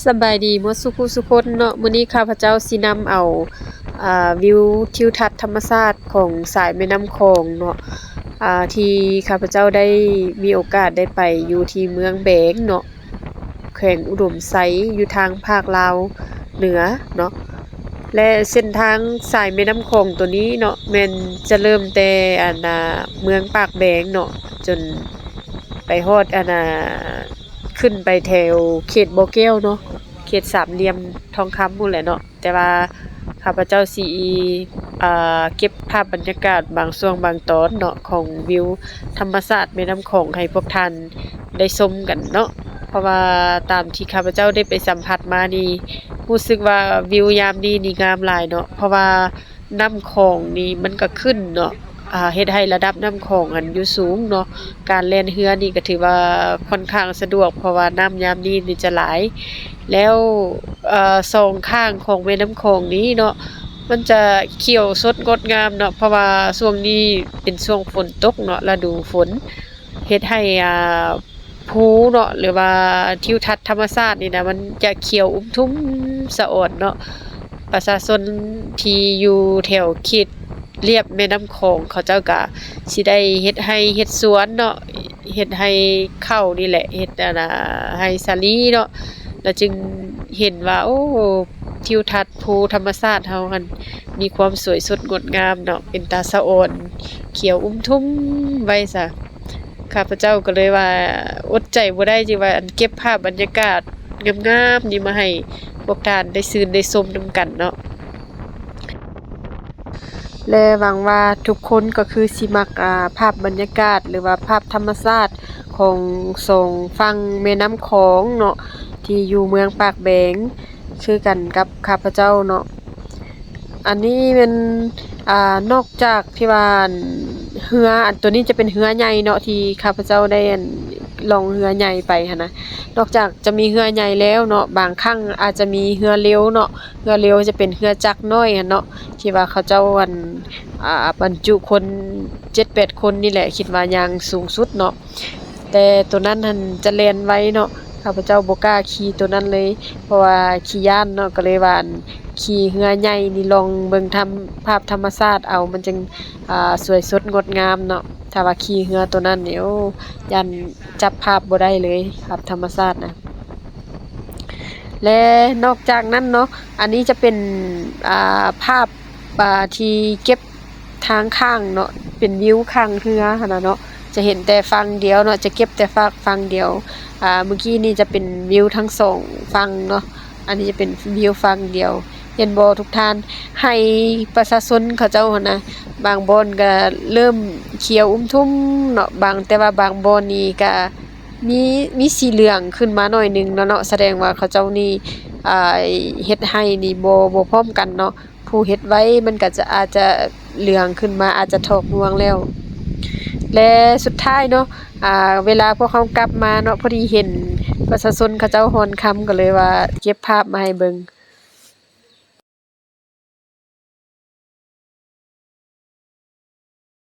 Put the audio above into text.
สบายดีหมดสุขุสุคนเนาะมื้อนี้ข้าพเจ้าสินำเอาวิวทิวทัศน์ธรรมชาติของสายแม่น้ำโขงเนาะที่ข้าพเจ้าได้มีโอกาสได้ไปอยู่ที่เมืองแบงเนาะแขวงอุดมไซอยู่ทางภาคลาวเหนือเนาะและเส้นทางสายแม่น้ำโขงตัวนี้เนาะแม่นจะเริ่มแต่เมืองปากแบงเนาะจนไปฮอดขึ้นไปแถวเขตบ่อแก้วเนาะเขตสามเหลี่ยมทองคำพู้นแหละเนาะแต่ว่าข้าพเจ้าสิเก็บภาพบรรยากาศบางช่วงบางตอนเนาะของวิวธรรมชาติแม่น้ำโขงให้พวกท่านได้ชมกันเนาะเพราะว่าตามที่ข้าพเจ้าได้ไปสัมผัสมานี่รู้สึกว่าวิวยามนี้นี่งามหลายเนาะเพราะว่าน้ำโขงนี่มันก็ขึ้นเนาะเฮ็ดให้ระดับน้ำโขงอยู่สูงเนาะการแล่นเรือนี่ก็ถือว่าค่อนข้างสะดวกเพราะว่าน้ำยามนี้นี่จะหลายแล้วสองข้างของแม่น้ำโขงนี้เนาะมันจะเขียวสดงดงามเนาะเพราะว่าช่วงนี้เป็นช่วงฝนตกเนาะฤดูฝนเฮ็ดให้ภูเนาะหรือว่าทิวทัศน์ธรรมชาตินี่นะมันจะเขียวอุ้มทุ้มสะอดเนาะประชาชนที่อยู่แถวเขตเรียบแม่น้ำโขงเขาเจ้าก็สิได้เฮ็ดให้เฮ็ดสวนเนาะเฮ็ดให้ข้าวนี่แหละเฮ็ดให้สาลีเนาะแล้วจึงเห็นว่าโอ้ทิวทัศน์ภูธรรมชาติเฮาหันมีความสวยสดงดงามเนาะเป็นตาสะอ่อนเขียวอุ้มทุ่มไว้ซะข้าพเจ้าก็เลยว่าอดใจบ่ได้จิว่าอันเก็บภาพบรรยากาศงามๆนี่มาให้พวกท่านได้ชื่นได้ชมนำกันเนาะและหวังว่าทุกคนก็คือสิมักภาพบรรยากาศหรือว่าภาพธรรมชาติของสองฝั่งแม่น้ำโขงเนาะที่อยู่เมืองปากแบงคือกันกับข้าพเจ้าเนาะอันนี้เป็นนอกจากที่ว่าเรืออันตัวนี้จะเป็นเรือใหญ่เนาะที่ข้าพเจ้าได้ลองเรือใหญ่ไปหั่นนะนอกจากจะมีเรือใหญ่แล้วเนาะบางครั้งอาจจะมีเรือเร็วเนาะเรือเร็วจะเป็นเรือจักรน้อยหั่นเนาะที่ว่าเขาเจ้าบรรจุคน7-8คนนี่แหละคิดว่าอย่างสูงสุดเนาะแต่ตัวนั้นหันจะแล่นไวเนาะข้าพเจ้าบ่กล้าขี่ตัวนั้นเลยเพราะว่าขี้ย้านเนาะก็เลยว่าขี่เรือใหญ่นี่ลองเบิ่งภาพธรรมชาติเอามันจึงสวยสดงดงามเนาะถ้าว่าขี่เรือตัวนั้นนี่โอ้ยันจับภาพบ่ได้เลยภาพธรรมชาตินะและนอกจากนั้นเนาะอันนี้จะเป็นภาพที่เก็บทางข้างเนาะเป็นวิวข้างเรือหั่นน่ะเนาะจะเห็นแต่ฝั่งเดียวเนาะจะเก็บแต่ฝั่งเดียวเมื่อกี้นี่จะเป็นวิวทั้งสองฝั่งเนาะอันนี้จะเป็นวิวฝั่งเดียวเห็นบ่ทุกท่านให้ประชาชนเขาเจ้าหั่นนะบางบ่อนก็เริ่มเขียวอุ้มทุ่มเนาะแต่ว่าบางบ่อนนี่ก็มีสีเหลืองขึ้นมาหน่อยนึงเนาะแสดงว่าเขาเจ้านี่อ่าเฮ็ดให้นี่บ่พร้อมกันเนาะผู้เฮ็ดไว้มันก็จะอาจจะเหลืองขึ้นมาอาจจะถอกรวงแล้วและสุดท้ายเนาะเวลาพวกเขากลับมาเนาะพอดีเห็นประชาชนเขาเจ้าฮ้อนค่ำก็เลยว่าเก็บภาพมาให้เบิ่ง